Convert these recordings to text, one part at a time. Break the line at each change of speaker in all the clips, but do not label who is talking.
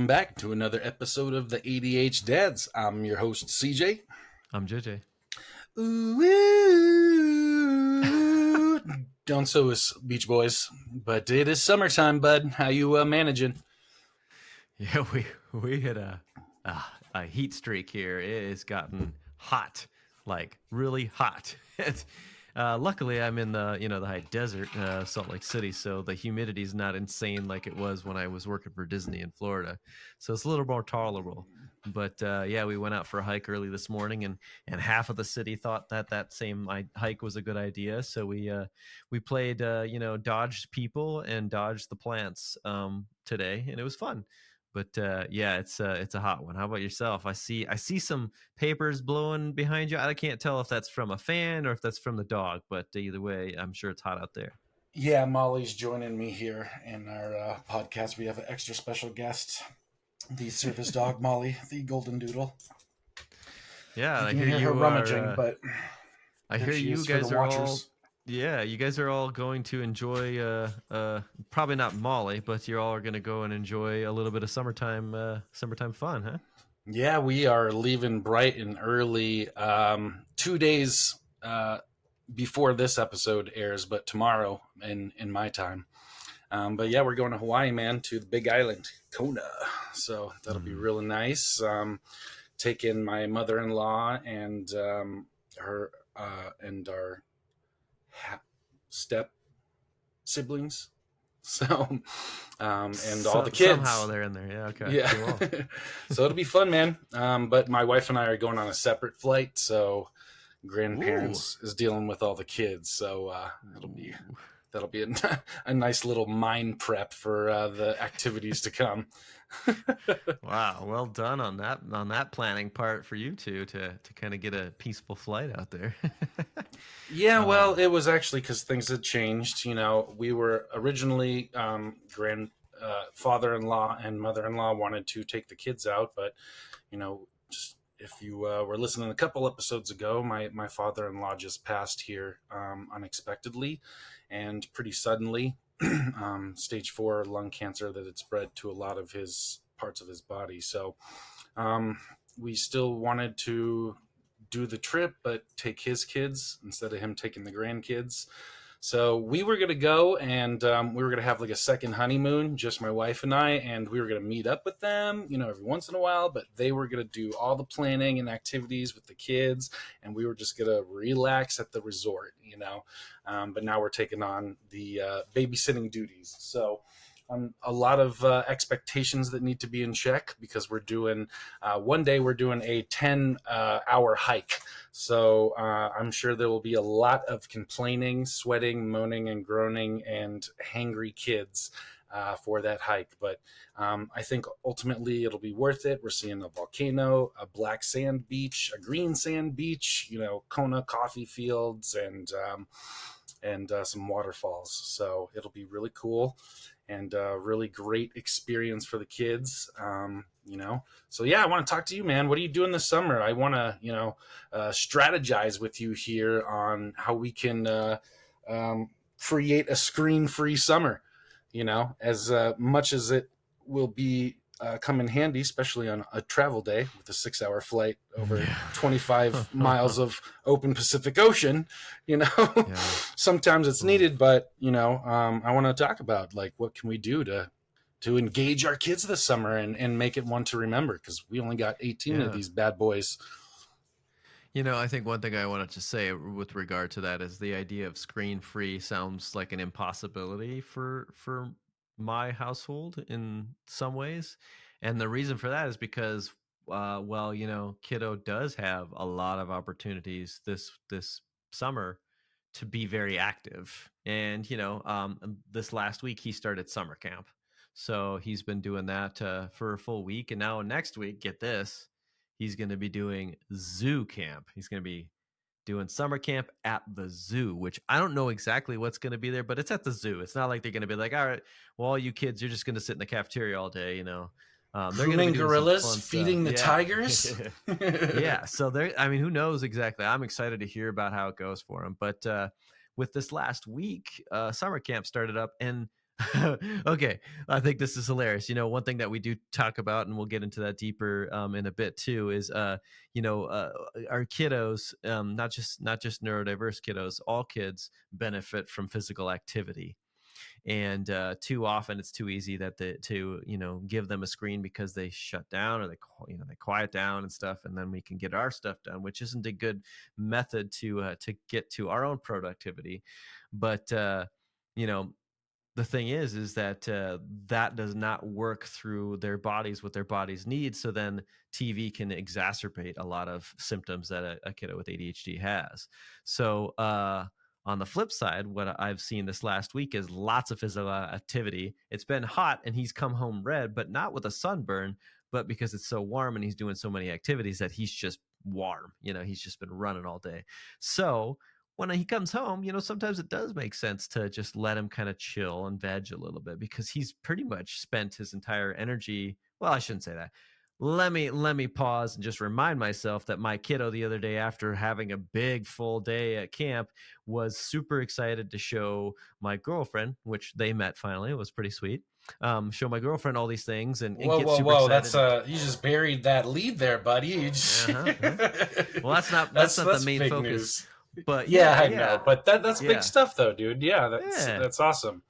back to another episode of the ADHD Dads. I'm your host, CJ.
I'm JJ.
Ooh, don't sew us, Beach Boys. But it is summertime, bud. How you managing?
Yeah, we hit a heat streak here. It has gotten hot, like really hot. Luckily, I'm in the high desert, Salt Lake City, so the humidity is not insane like it was when I was working for Disney in Florida. So it's a little more tolerable. But yeah, we went out for a hike early this morning, and half of the city thought that same hike was a good idea. So we played dodged people and dodged the plants today, and it was fun. But yeah, it's a hot one. How about yourself? I see some papers blowing behind you. I can't tell if that's from a fan or if that's from the dog, but either way, I'm sure it's hot out there.
Yeah, Molly's joining me here in our podcast. We have an extra special guest, the service dog, Molly, the golden doodle.
Yeah,
you can hear her rummaging, but
I hear you guys are all. Yeah, you guys are all going to enjoy. Probably not Molly, but you're all going to go and enjoy a little bit of summertime fun, huh?
Yeah, we are leaving bright and early. 2 days before this episode airs, but tomorrow in my time. But yeah, we're going to Hawaii, man, to the Big Island, Kona. So that'll be really nice. Taking my mother-in-law and her and our step siblings. So and all the kids.
Somehow they're in there. Yeah, okay.
Yeah. Cool. So it'll be fun, man. But my wife and I are going on a separate flight, so grandparents is dealing with all the kids. So that'll be a nice little mind prep for the activities to come.
Wow, well done on that planning part for you two to kind of get a peaceful flight out there.
Yeah, well, it was actually because things had changed. You know, we were originally father-in-law and mother-in-law wanted to take the kids out, but just if you were listening a couple episodes ago, my father-in-law just passed here unexpectedly and pretty suddenly. Stage 4 lung cancer that had spread to a lot of his parts of his body. So we still wanted to do the trip, but take his kids instead of him taking the grandkids. So we were going to go and we were going to have like a second honeymoon, just my wife and I, and we were going to meet up with them, every once in a while, but they were going to do all the planning and activities with the kids, and we were just going to relax at the resort, but now we're taking on the babysitting duties. So a lot of expectations that need to be in check because we're doing one day we're doing a 10-hour hike. So I'm sure there will be a lot of complaining, sweating, moaning, and groaning, and hangry kids for that hike. But I think ultimately it'll be worth it. We're seeing a volcano, a black sand beach, a green sand beach, Kona coffee fields, and some waterfalls. So it'll be really cool. And a really great experience for the kids, So yeah, I want to talk to you, man. What are you doing this summer? I want to, strategize with you here on how we can create a screen-free summer. As much as it will be come in handy, especially on a travel day with a 6-hour flight over 25 miles of open Pacific Ocean, sometimes it's needed, but, I want to talk about like, what can we do to engage our kids this summer and make it one to remember? Because we only got 18 of these bad boys.
I think one thing I wanted to say with regard to that is the idea of screen-free sounds like an impossibility for my household in some ways. And the reason for that is because, kiddo does have a lot of opportunities this summer to be very active. And, this last week he started summer camp. So he's been doing that for a full week. And now next week, get this, he's going to be doing zoo camp. He's going to be doing summer camp at the zoo, which I don't know exactly what's going to be there, but it's at the zoo. It's not like they're going to be like, all right, well, all you kids, you're just going to sit in the cafeteria all day,
They're grooming gorillas, feeding the tigers.
Yeah. So who knows exactly? I'm excited to hear about how it goes for them. But with this last week, summer camp started up, and Okay, I think this is hilarious. One thing that we do talk about, and we'll get into that deeper in a bit too, is our kiddos, not just neurodiverse kiddos, all kids benefit from physical activity. And too often it's too easy that to give them a screen because they shut down, or they quiet down and stuff, and then we can get our stuff done, which isn't a good method to get to our own productivity. But you know the thing is that that does not work through their bodies, what their bodies need. So then TV can exacerbate a lot of symptoms that a kiddo with ADHD has. So on the flip side, what I've seen this last week is lots of physical activity. It's been hot and he's come home red, but not with a sunburn, but because it's so warm and he's doing so many activities that he's just warm. He's just been running all day. So when he comes home, sometimes it does make sense to just let him kind of chill and veg a little bit, because he's pretty much spent his entire energy. Well, I shouldn't say that. Let me pause and just remind myself that my kiddo the other day, after having a big full day at camp, was super excited to show my girlfriend, which they met finally. It was pretty sweet. Show my girlfriend all these things and
Whoa,
get
whoa,
super
whoa! That's
excited.
you just buried that lead there, buddy. You just
Uh-huh, uh-huh. Well, that's not the
that's
main
big
focus,
news.
but
Yeah,
yeah,
I know,
yeah,
but that's big
yeah,
stuff, though, dude. Yeah,
yeah.
that's awesome.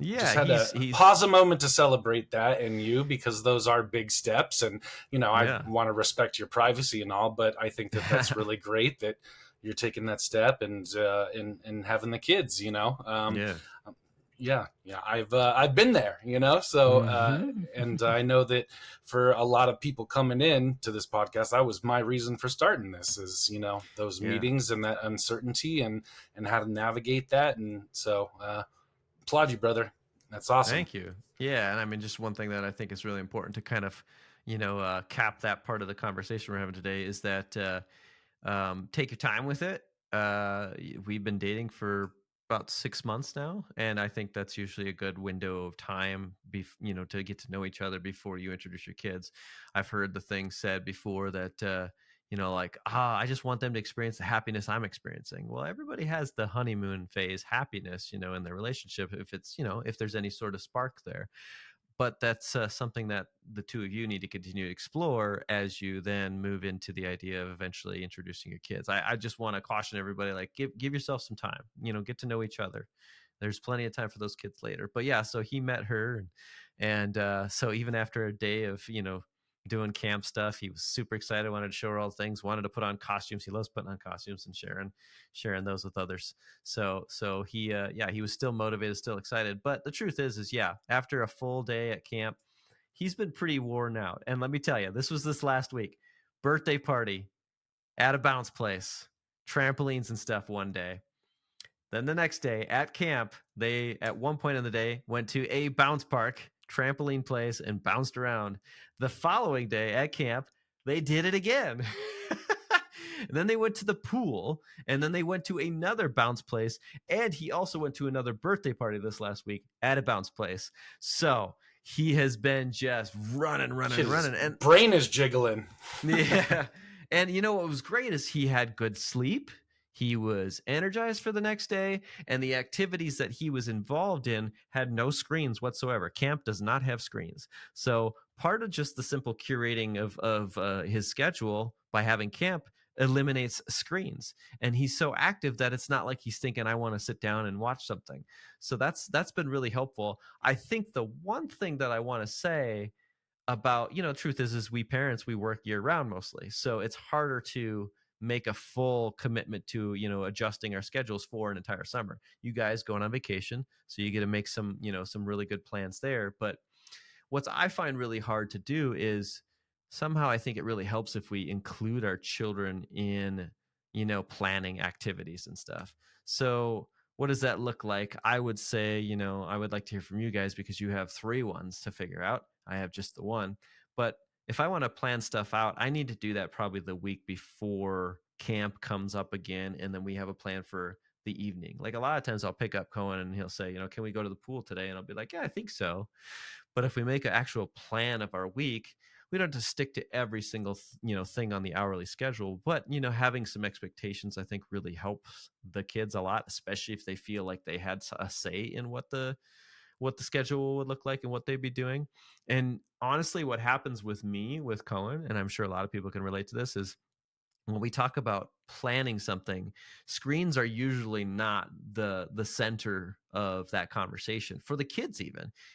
Just
Yeah,
had
he's
to
he's
pause a moment to celebrate that in you, because those are big steps, and I
yeah.
want to respect your privacy and all, but I think that that's really great that you're taking that step and having the kids.
Yeah.
Yeah, I've been there, so
Mhm.
and I know that for a lot of people coming in to this podcast, that was my reason for starting this, is those
Yeah.
meetings and that uncertainty, and how to navigate that. And so applaud you, brother. That's awesome.
Thank you. Yeah, and I mean, just one thing that I think is really important to kind of, cap that part of the conversation we're having today is that take your time with it. We've been dating for about 6 months now, and I think that's usually a good window of time, to get to know each other before you introduce your kids. I've heard the thing said before that, like, I just want them to experience the happiness I'm experiencing. Well, everybody has the honeymoon phase happiness, in their relationship, if it's, if there's any sort of spark there. But that's something that the two of you need to continue to explore as you then move into the idea of eventually introducing your kids. I just want to caution everybody, like, give yourself some time, get to know each other. There's plenty of time for those kids later. But yeah, so he met her, and so even after a day of doing camp stuff, he was super excited, wanted to show her all the things, wanted to put on costumes. He loves putting on costumes and sharing those with others. So he yeah, he was still motivated, still excited. But the truth is yeah, after a full day at camp, he's been pretty worn out. And let me tell you, this last week. Birthday party at a bounce place, trampolines and stuff one day. Then the next day at camp, they at one point in the day went to a bounce park, trampoline place, and bounced around. The following day at camp, they did it again. And then they went to the pool, and then they went to another bounce place, and he also went to another birthday party this last week at a bounce place. So he has been just running, running,
His
running, and
brain is jiggling.
yeah. And what was great is he had good sleep. He was energized for the next day, and the activities that he was involved in had no screens whatsoever. Camp does not have screens. So part of just the simple curating of his schedule by having camp eliminates screens. And he's so active that it's not like he's thinking, I want to sit down and watch something. So that's been really helpful. I think the one thing that I want to say about, truth is we parents, we work year round mostly, so it's harder to make a full commitment to adjusting our schedules for an entire summer. You guys going on vacation, so you get to make some really good plans there. But what I find really hard to do is, somehow I think it really helps if we include our children in planning activities and stuff. So what does that look like? I would say, I would like to hear from you guys, because you have three ones to figure out. I have just the one. But if I want to plan stuff out, I need to do that probably the week before camp comes up again, and then we have a plan for the evening. Like, a lot of times I'll pick up Cohen and he'll say, can we go to the pool today? And I'll be like, yeah, I think so. But if we make an actual plan of our week, we don't have to stick to every single thing on the hourly schedule. But having some expectations, I think, really helps the kids a lot, especially if they feel like they had a say in what the schedule would look like and what they'd be doing. And honestly, what happens with me with Cohen, and I'm sure a lot of people can relate to this, is when we talk about planning something, screens are usually not the center of that conversation for the kids.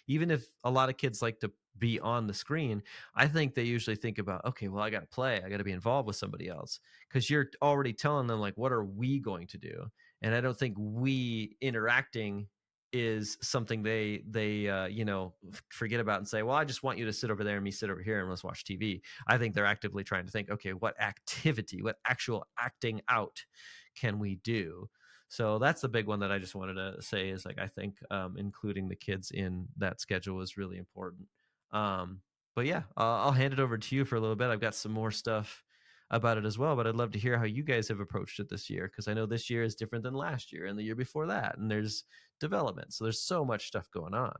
Even if a lot of kids like to be on the screen, I think they usually think about, okay, well, I got to play, I got to be involved with somebody else, because you're already telling them like, what are we going to do? And I don't think we interacting is something they forget about and say, well, I just want you to sit over there and me sit over here and let's watch TV. I think they're actively trying to think, okay, what activity, what actual acting out can we do? So that's the big one that I just wanted to say is like, I think including the kids in that schedule is really important. Um, but yeah, I'll hand it over to you for a little bit. I've got some more stuff about it as well, but I'd love to hear how you guys have approached it this year, because I know this year is different than last year and the year before that, and there's development. So there's so much stuff going on.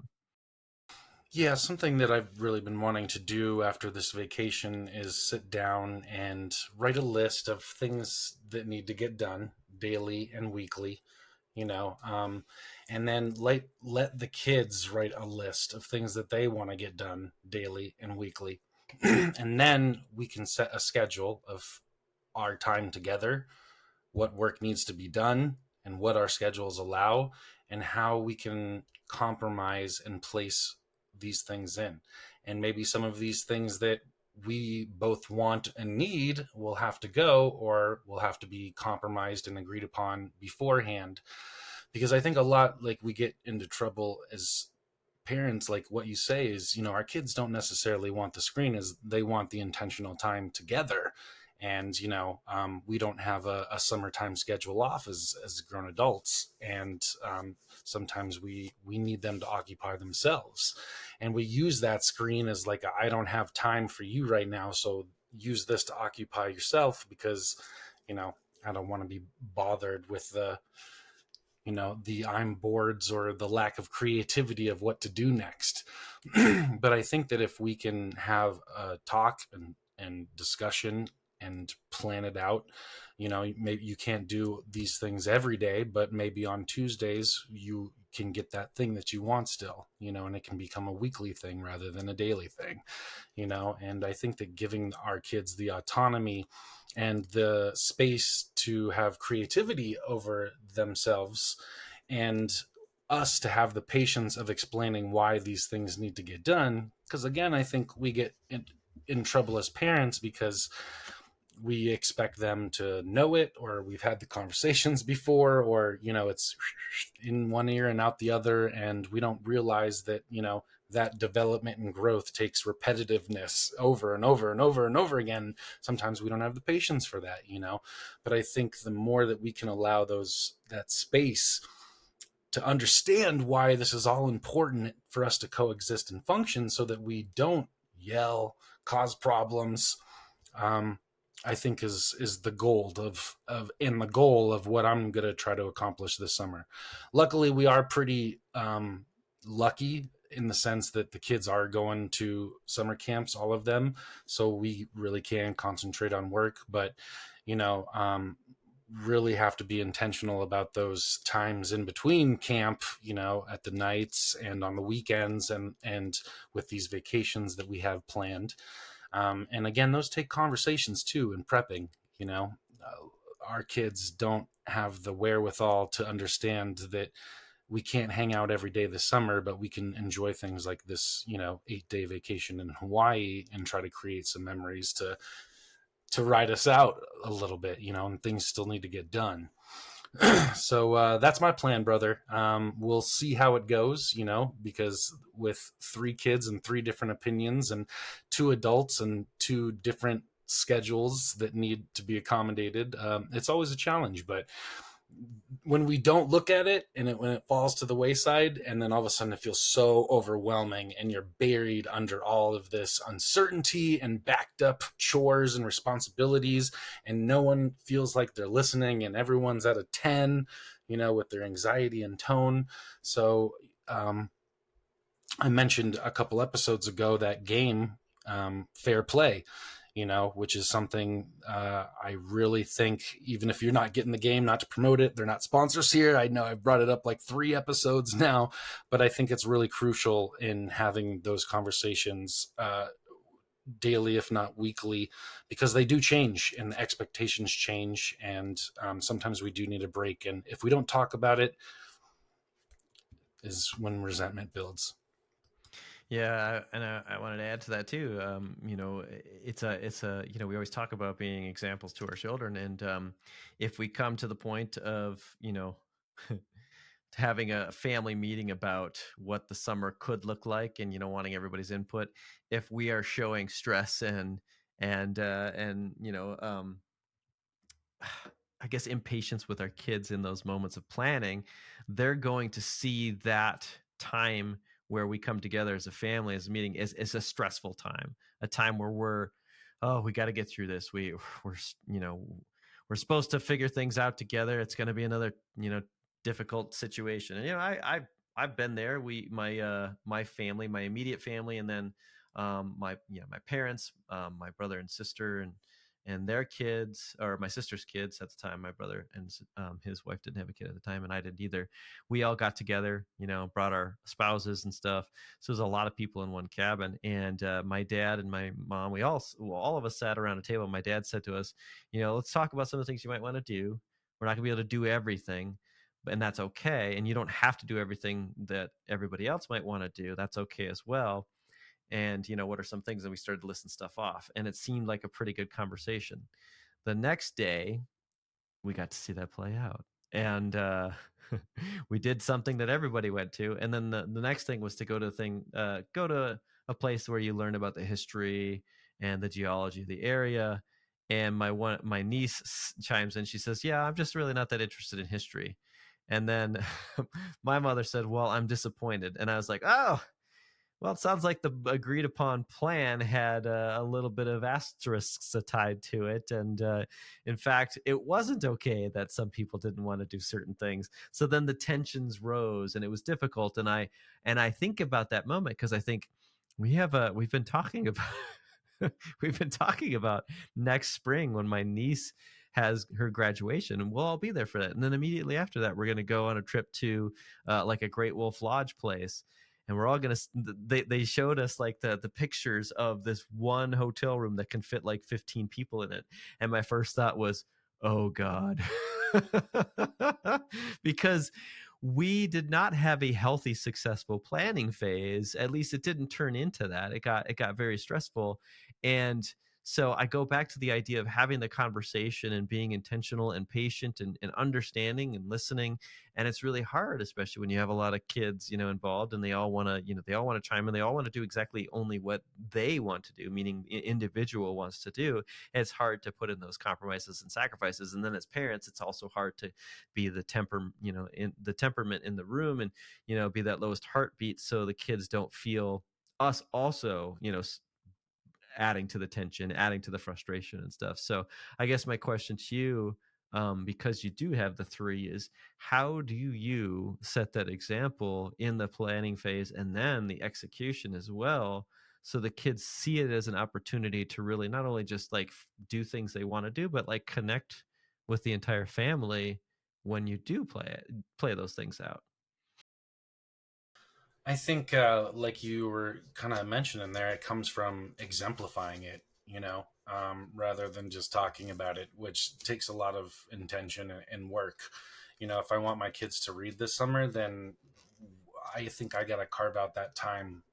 Yeah, something that I've really been wanting to do after this vacation is sit down and write a list of things that need to get done daily and weekly, you know, and then let the kids write a list of things that they want to get done daily and weekly. And then we can set a schedule of our time together, what work needs to be done, and what our schedules allow, and how we can compromise and place these things in. And maybe some of these things that we both want and need will have to go, or will have to be compromised and agreed upon beforehand. Because I think a lot, like, we get into trouble as parents, like what you say is, our kids don't necessarily want the screen, as they want the intentional time together. And we don't have a summertime schedule off as grown adults, and sometimes we need them to occupy themselves, and we use that screen as like I don't have time for you right now, so use this to occupy yourself, because you know I don't want to be bothered with the I'm boards or the lack of creativity of what to do next. But I think that if we can have a talk and discussion and plan it out, maybe you can't do these things every day, but maybe on Tuesdays you can get that thing that you want still, and it can become a weekly thing rather than a daily thing, and I think that giving our kids the autonomy and the space to have creativity over themselves, and us to have the patience of explaining why these things need to get done. Because again, I think we get in trouble as parents because we expect them to know it, or we've had the conversations before, or it's in one ear and out the other, and we don't realize that that development and growth takes repetitiveness over and over and over and over again. Sometimes we don't have the patience for that, but I think the more that we can allow that space to understand why this is all important for us to coexist and function, so that we don't yell, cause problems, I think is the goal of what I'm going to try to accomplish this summer. Luckily, we are pretty lucky in the sense that the kids are going to summer camps, all of them, so we really can concentrate on work. But really have to be intentional about those times in between camp, at the nights and on the weekends, and with these vacations that we have planned. And again, those take conversations too in prepping. Our kids don't have the wherewithal to understand that we can't hang out every day this summer, but we can enjoy things like this, 8-day vacation in Hawaii, and try to create some memories to ride us out a little bit, and things still need to get done. So that's my plan, brother. We'll see how it goes, because with 3 kids and 3 different opinions, and 2 adults and 2 different schedules that need to be accommodated, it's always a challenge. But when we don't look at it, and when it falls to the wayside, and then all of a sudden it feels so overwhelming, and you're buried under all of this uncertainty and backed up chores and responsibilities, and no one feels like they're listening, and everyone's at a 10, with their anxiety and tone. So I mentioned a couple episodes ago that game, Fair Play. which is something I really think, even if you're not getting the game, not to promote it, they're not sponsors here. I know I've brought it up like 3 episodes now, but I think it's really crucial in having those conversations daily, if not weekly, because they do change and the expectations change. And sometimes we do need a break. And if we don't talk about it, is when resentment builds.
Yeah, and I wanted to add to that too. It's a we always talk about being examples to our children, and if we come to the point of having a family meeting about what the summer could look like, and wanting everybody's input, if we are showing stress and I guess impatience with our kids in those moments of planning, they're going to see that time where we come together as a family, as a meeting, is a stressful time, a time where we got to get through this. We're, we're supposed to figure things out together. It's going to be another, difficult situation. And, I've been there. My family, my immediate family, and then, my parents, my brother and sister, and their kids, or my sister's kids at the time. My brother and his wife didn't have a kid at the time, and I didn't either. We all got together, brought our spouses and stuff. So there's a lot of people in one cabin, and my dad and my mom, all of us sat around a table. My dad said to us, let's talk about some of the things you might want to do. We're not gonna be able to do everything, and that's okay. And you don't have to do everything that everybody else might want to do. That's okay as well. And what are some things? And we started to listen stuff off, and it seemed like a pretty good conversation. The next day we got to see that play out, and we did something that everybody went to. And then the next thing was to go to a place where you learn about the history and the geology of the area. And my niece chimes in. She says, yeah, I'm just really not that interested in history. And then my mother said, well, I'm disappointed. And I was like, oh, well, it sounds like the agreed upon plan had a little bit of asterisks tied to it. And in fact, it wasn't okay that some people didn't want to do certain things. So then the tensions rose, and it was difficult. And I think about that moment, because I think we've been talking about we've been talking about next spring when my niece has her graduation, and we'll all be there for that. And then immediately after that, we're going to go on a trip to like a Great Wolf Lodge place, and we're all gonna. They showed us like the pictures of this one hotel room that can fit like 15 people in it, and my first thought was, oh god. Because we did not have a healthy, successful planning phase. At least it didn't turn into that. It got very stressful. And so I go back to the idea of having the conversation and being intentional and patient and understanding and listening. And it's really hard, especially when you have a lot of kids, involved, and they all want to, they all want to chime in. They all want to do exactly only what they want to do, meaning individual wants to do. And it's hard to put in those compromises and sacrifices. And then as parents, it's also hard to be the in the temperament in the room, and, be that lowest heartbeat, so the kids don't feel us also, adding to the tension, adding to the frustration and stuff. So I guess my question to you, because you do have the three, is how do you set that example in the planning phase and then the execution as well, so the kids see it as an opportunity to really not only just like do things they want to do, but like connect with the entire family when you do play those things out?
I think, like you were kind of mentioning there, it comes from exemplifying it, rather than just talking about it, which takes a lot of intention and work. If I want my kids to read this summer, then I think I got to carve out that time,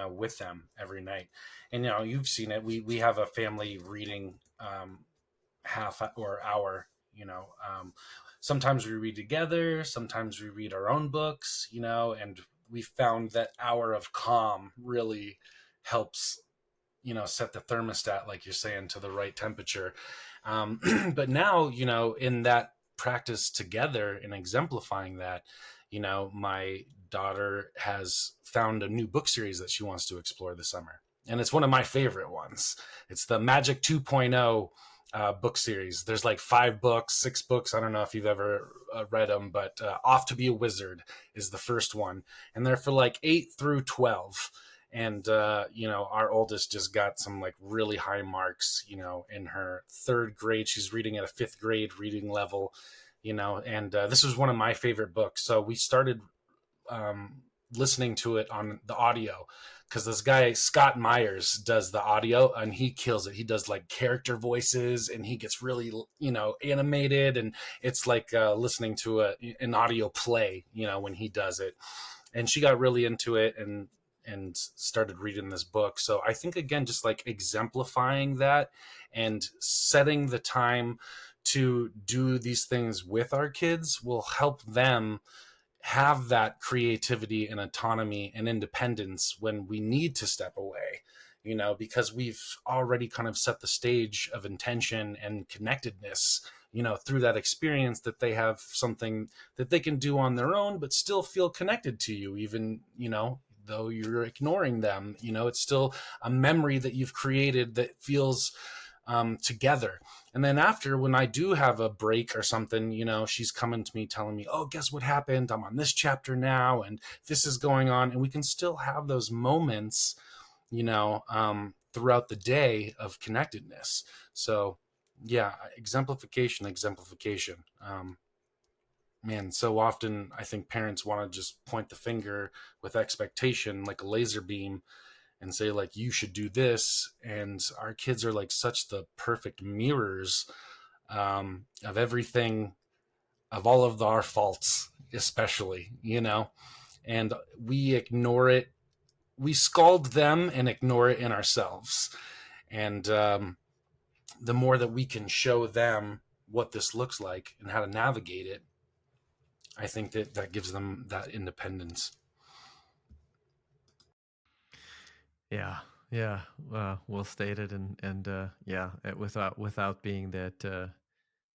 with them every night. And, you've seen it. We have a family reading half or hour, sometimes we read together, sometimes we read our own books, and we found that hour of calm really helps, set the thermostat, like you're saying, to the right temperature. But now, in that practice together and exemplifying that, my daughter has found a new book series that she wants to explore this summer. And it's one of my favorite ones. It's the Magic 2.0 book series. There's like 5 books, 6 books. I don't know if you've ever read them, but Off to Be a Wizard is the first one. And they're for like 8 through 12. And our oldest just got some like really high marks, in her third grade. She's reading at a fifth grade reading level, and this was one of my favorite books. So we started listening to it on the audio, because this guy Scott Myers does the audio and he kills it. He does like character voices and he gets really animated, and it's like listening to an audio play when he does it. And she got really into it and started reading this book. So I think, again, just like exemplifying that and setting the time to do these things with our kids will help them have that creativity and autonomy and independence when we need to step away, because we've already kind of set the stage of intention and connectedness, through that experience, that they have something that they can do on their own, but still feel connected to you, even, though you're ignoring them. It's still a memory that you've created that feels together. And then after, when I do have a break or something, she's coming to me telling me, oh, guess what happened? I'm on this chapter now and this is going on. And we can still have those moments, throughout the day of connectedness. So yeah, exemplification. Man, so often I think parents want to just point the finger with expectation like a laser beam and say like, you should do this. And our kids are like such the perfect mirrors of everything, of all of our faults, especially, and we ignore it. We scald them and ignore it in ourselves. And the more that we can show them what this looks like and how to navigate it, I think that gives them that independence.
Yeah, yeah, well stated, and yeah, without being that the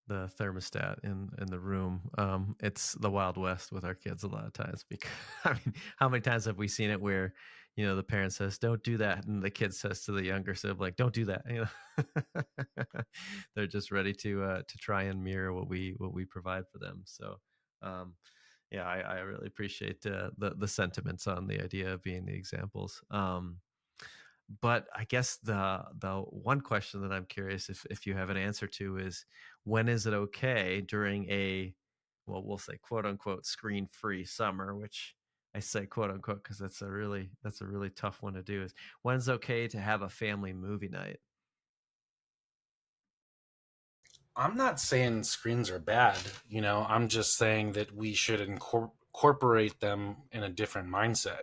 thermostat in the room, it's the Wild West with our kids a lot of times. Because I mean, how many times have we seen it where the parent says, "Don't do that," and the kid says to the younger sibling, "Don't do that." They're just ready to try and mirror what we provide for them. So. Um, yeah, I really appreciate the sentiments on the idea of being the examples. But I guess the one question that I'm curious if you have an answer to is, when is it okay during a, well, we'll say quote unquote screen free summer, which I say quote unquote because that's a really tough one to do, is when's okay to have a family movie night?
I'm not saying screens are bad, I'm just saying that we should incorporate them in a different mindset.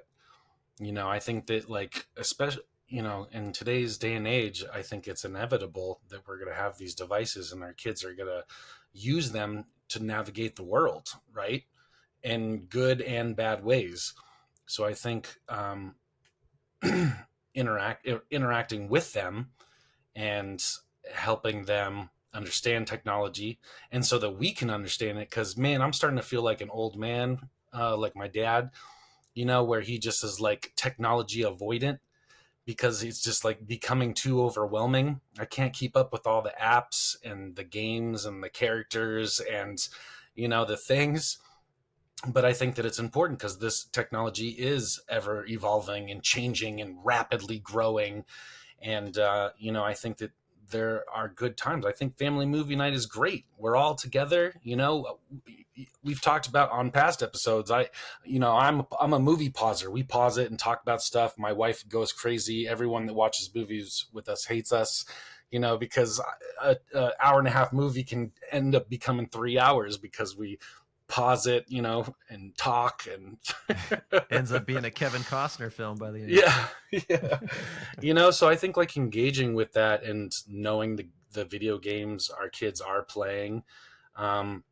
I think that, like, especially, in today's day and age, I think it's inevitable that we're going to have these devices and our kids are going to use them to navigate the world, right? In good and bad ways. So I think interacting with them and helping them understand technology, and so that we can understand it. Because, man, I'm starting to feel like an old man, like my dad, where he just is like technology avoidant, because it's just like becoming too overwhelming. I can't keep up with all the apps and the games and the characters and the things. But I think that it's important because this technology is ever evolving and changing and rapidly growing. And I think that there are good times. I think family movie night is great. We're all together. We've talked about on past episodes. I'm a movie pauser. We pause it and talk about stuff. My wife goes crazy. Everyone that watches movies with us hates us, because a hour and a half movie can end up becoming 3 hours because we pause it, and talk and
Ends up being a Kevin Costner film by the end.
yeah, yeah. So I think like engaging with that and knowing the video games our kids are playing, um,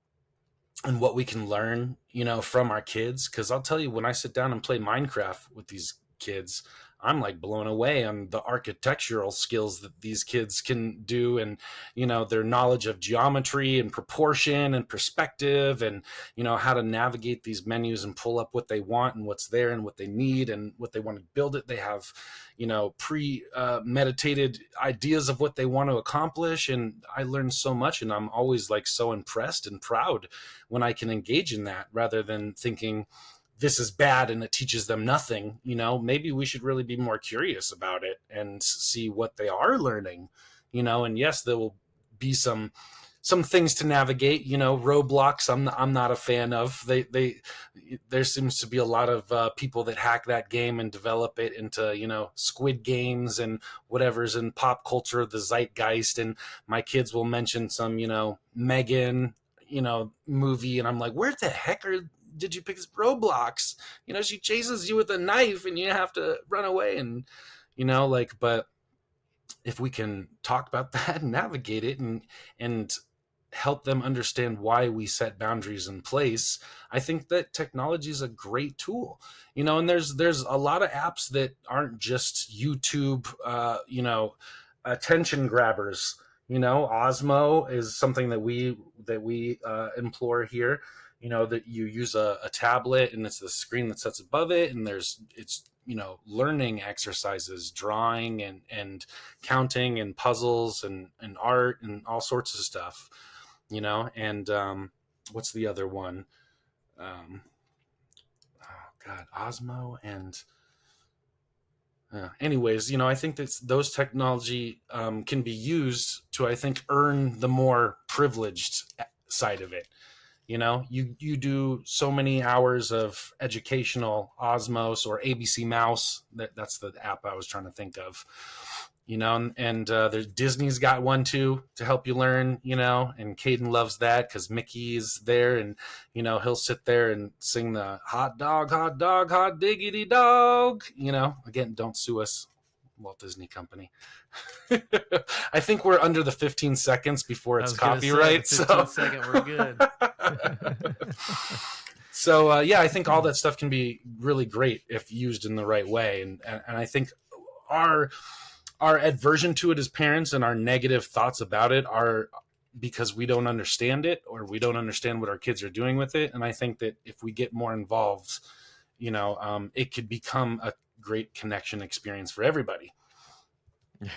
and what we can learn, from our kids. Because I'll tell you, when I sit down and play Minecraft with these kids, I'm like blown away on the architectural skills that these kids can do, and their knowledge of geometry and proportion and perspective, and how to navigate these menus and pull up what they want and what's there and what they need and what they want to build it. They have pre meditated ideas of what they want to accomplish, and I learned so much, and I'm always like so impressed and proud when I can engage in that, rather than thinking this is bad and it teaches them nothing, maybe we should really be more curious about it and see what they are learning, and yes, there will be some things to navigate. Roblox, I'm not a fan of. They There seems to be a lot of people that hack that game and develop it into Squid Games and whatever's in pop culture, the zeitgeist. And my kids will mention some Megan movie, and I'm like, where the heck did you pick this? Roblox? She chases you with a knife and you have to run away. And but if we can talk about that and navigate it and help them understand why we set boundaries in place, I think that technology is a great tool. And there's a lot of apps that aren't just YouTube attention grabbers. Osmo is something that we implore here. That you use a tablet and it's the screen that sits above it, and it's learning exercises, drawing and counting and puzzles and art and all sorts of stuff. And what's the other one? um oh God, Osmo and anyways, I think that those technology can be used to, I think, earn the more privileged side of it. You do so many hours of educational Osmos or ABC Mouse. That's the app I was trying to think of. And there's Disney's got one too to help you learn. And Caden loves that because Mickey's there, and he'll sit there and sing the hot dog, hot diggity dog. Again, don't sue us, Walt Disney Company. I think we're under the 15 seconds before
I
it's
was gonna say the
copyright.
15-second, we're good.
So yeah, I think all that stuff can be really great if used in the right way, and I think our aversion to it as parents and our negative thoughts about it are because we don't understand it, or we don't understand what our kids are doing with it. And I think that if we get more involved, it could become a great connection experience for everybody.
Yeah.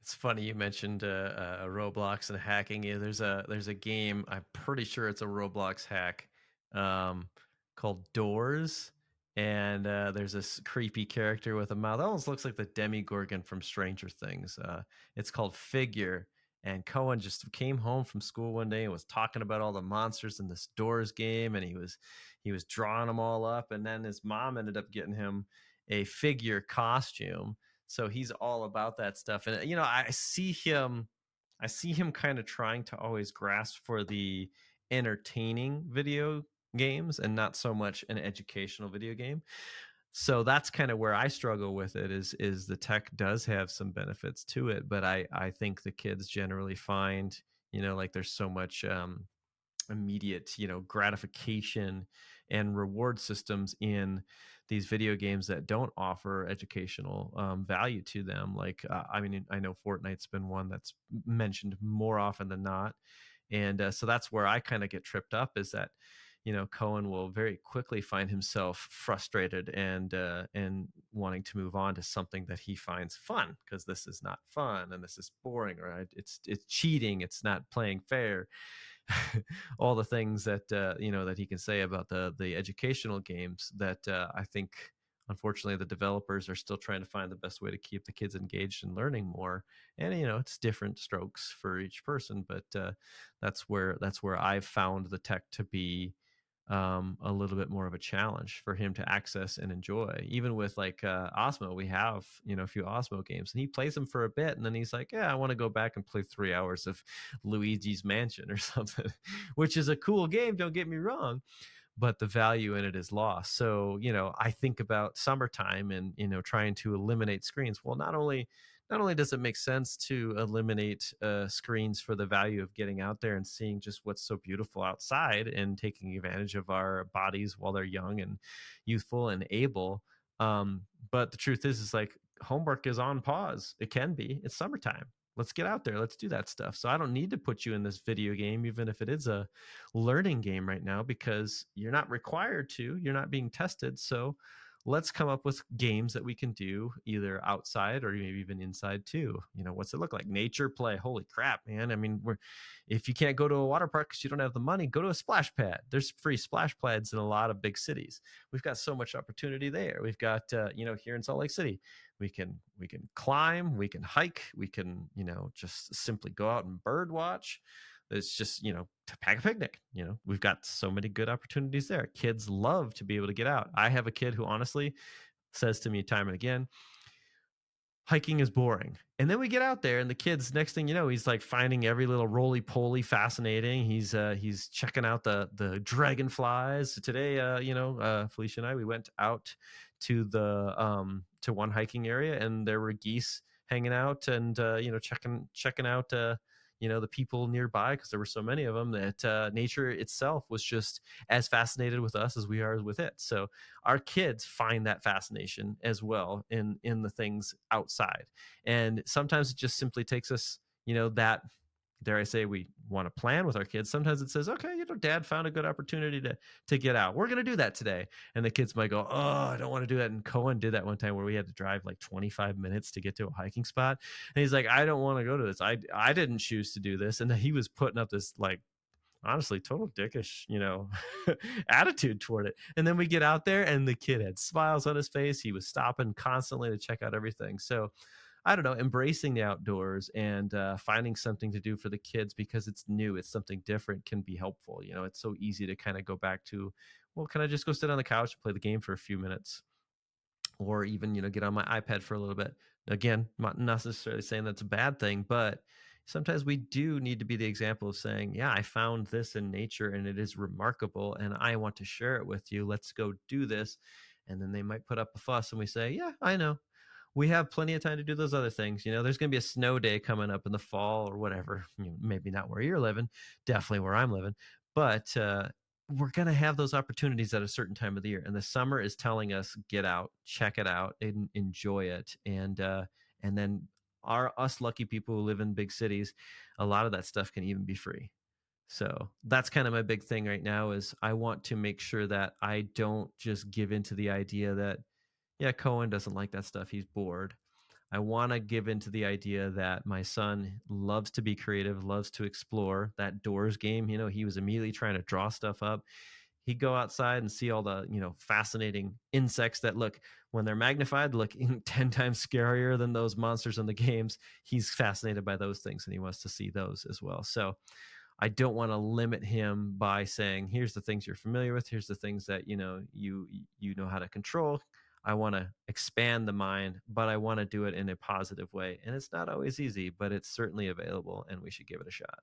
It's funny you mentioned Roblox and hacking. Yeah, there's a game. I'm pretty sure it's a Roblox hack, um, called Doors, and there's this creepy character with a mouth. That almost looks like the Demigorgon from Stranger Things. It's called Figure, and Cohen just came home from school one day and was talking about all the monsters in this Doors game, and he was drawing them all up, and then his mom ended up getting him a figure costume, so he's all about that stuff. And I see him kind of trying to always grasp for the entertaining video games and not so much an educational video game. So that's kind of where I struggle with it, is the tech does have some benefits to it, but I think the kids generally find, like there's so much immediate gratification and reward systems in these video games that don't offer educational value to them. Like I mean, I know Fortnite's been one that's mentioned more often than not, and so that's where I kind of get tripped up, is that Cohen will very quickly find himself frustrated and wanting to move on to something that he finds fun, because this is not fun and this is boring, or it's cheating, it's not playing fair. All the things that that he can say about the educational games, that I think unfortunately the developers are still trying to find the best way to keep the kids engaged and learning more. And it's different strokes for each person, but that's where I've found the tech to be a little bit more of a challenge for him to access and enjoy. Even with like Osmo, we have a few Osmo games, and he plays them for a bit, and then he's like, "Yeah, I want to go back and play 3 hours of Luigi's Mansion or something," which is a cool game. Don't get me wrong, but the value in it is lost. So, I think about summertime and, trying to eliminate screens. Well, not only does it make sense to eliminate screens for the value of getting out there and seeing just what's so beautiful outside and taking advantage of our bodies while they're young and youthful and able. But the truth is like homework is on pause. It can be. It's summertime. Let's get out there. Let's do that stuff. So I don't need to put you in this video game, even if it is a learning game right now, because you're not required to. You're not being tested. So let's come up with games that we can do either outside or maybe even inside too. What's it look like? Nature play. Holy crap, man. I mean, if you can't go to a water park because you don't have the money, go to a splash pad. There's free splash pads in a lot of big cities. We've got so much opportunity there. We've got, here in Salt Lake City, we can climb, we can hike, we can, just simply go out and bird watch. It's just, to pack a picnic. We've got so many good opportunities there. Kids love to be able to get out. I have a kid who honestly says to me time and again, hiking is boring. And then we get out there and the kids, next thing you know, he's like finding every little roly-poly fascinating. He's checking out the dragonflies. Today, Felicia and I, we went out to to one hiking area, and there were geese hanging out and checking out the people nearby, because there were so many of them that nature itself was just as fascinated with us as we are with it. So our kids find that fascination as well in the things outside. And sometimes it just simply takes us, that, dare I say, we want to plan with our kids. Sometimes it says, okay, dad found a good opportunity to get out. We're going to do that today. And the kids might go, oh, I don't want to do that. And Cohen did that one time where we had to drive like 25 minutes to get to a hiking spot. And he's like, I don't want to go to this. I didn't choose to do this. And he was putting up this, like, honestly, total dickish, attitude toward it. And then we get out there and the kid had smiles on his face. He was stopping constantly to check out everything. So I don't know, embracing the outdoors and finding something to do for the kids because it's new, it's something different, can be helpful. It's so easy to kind of go back to, well, can I just go sit on the couch and play the game for a few minutes? Or even, get on my iPad for a little bit. Again, not necessarily saying that's a bad thing, but sometimes we do need to be the example of saying, yeah, I found this in nature and it is remarkable and I want to share it with you. Let's go do this. And then they might put up a fuss and we say, yeah, I know, we have plenty of time to do those other things. There's going to be a snow day coming up in the fall or whatever. Maybe not where you're living, definitely where I'm living, but we're going to have those opportunities at a certain time of the year. And the summer is telling us, get out, check it out, and enjoy it. And then us lucky people who live in big cities, a lot of that stuff can even be free. So that's kind of my big thing right now, is I want to make sure that I don't just give into the idea that, yeah, Cohen doesn't like that stuff, he's bored. I want to give into the idea that my son loves to be creative, loves to explore. That doors game, he was immediately trying to draw stuff up. He'd go outside and see all the, fascinating insects that look, when they're magnified, look 10 times scarier than those monsters in the games. He's fascinated by those things and he wants to see those as well. So I don't want to limit him by saying, here's the things you're familiar with, here's the things that you know how to control. I want to expand the mind, but I want to do it in a positive way. And it's not always easy, but it's certainly available and we should give it a shot.